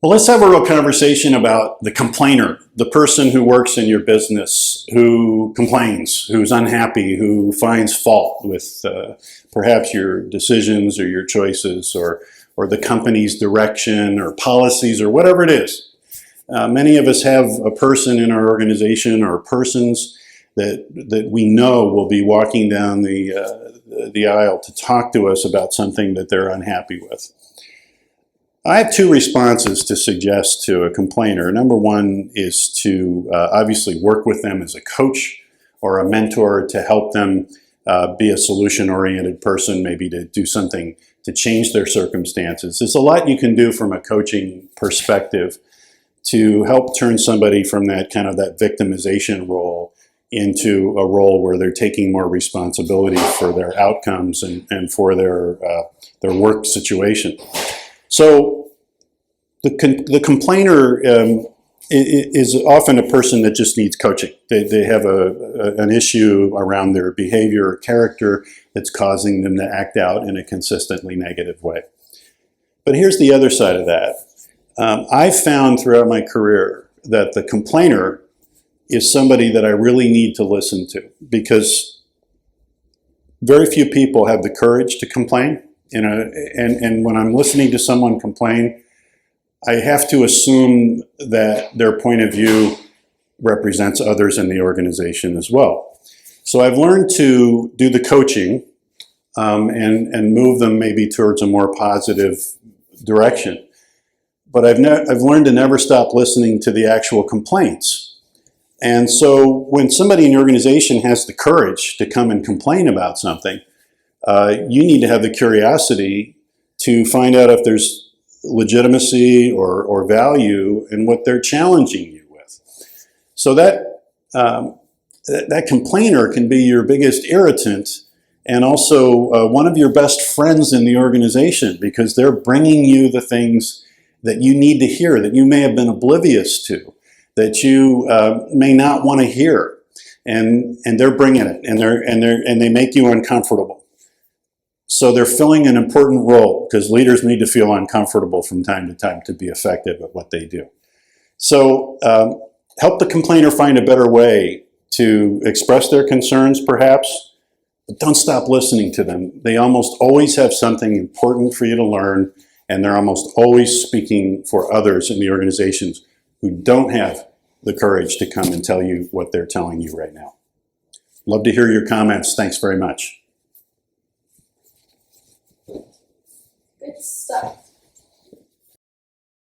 Well, let's have a real conversation about the complainer, the person who works in your business, who complains, who's unhappy, who finds fault with perhaps your decisions or your choices or the company's direction or policies or whatever it is. Many of us have a person in our organization or persons that we know will be walking down the aisle to talk to us about something that they're unhappy with. I have two responses to suggest to a complainer. Number one is to obviously work with them as a coach or a mentor to help them be a solution-oriented person, maybe to do something to change their circumstances. There's a lot you can do from a coaching perspective to help turn somebody from that kind of that victimization role into a role where they're taking more responsibility for their outcomes and for their work situation. So the complainer is often a person that just needs coaching. They have an issue around their behavior or character that's causing them to act out in a consistently negative way. But here's the other side of that. I've found throughout my career that the complainer is somebody that I really need to listen to, because very few people have the courage to complain. And when I'm listening to someone complain, I have to assume that their point of view represents others in the organization as well. So I've learned to do the coaching and move them maybe towards a more positive direction. But I've learned to never stop listening to the actual complaints. And so when somebody in the organization has the courage to come and complain about something, you need to have the curiosity to find out if there's legitimacy or value in what they're challenging you with. So that complainer can be your biggest irritant and also one of your best friends in the organization, because they're bringing you the things that you need to hear, that you may have been oblivious to, that you may not want to hear, and they're bringing it, and they make you uncomfortable. So they're filling an important role, because leaders need to feel uncomfortable from time to time to be effective at what they do. So help the complainer find a better way to express their concerns, perhaps, but don't stop listening to them. They almost always have something important for you to learn, and they're almost always speaking for others in the organizations who don't have the courage to come and tell you what they're telling you right now. Love to hear your comments. Thanks very much. Good stuff.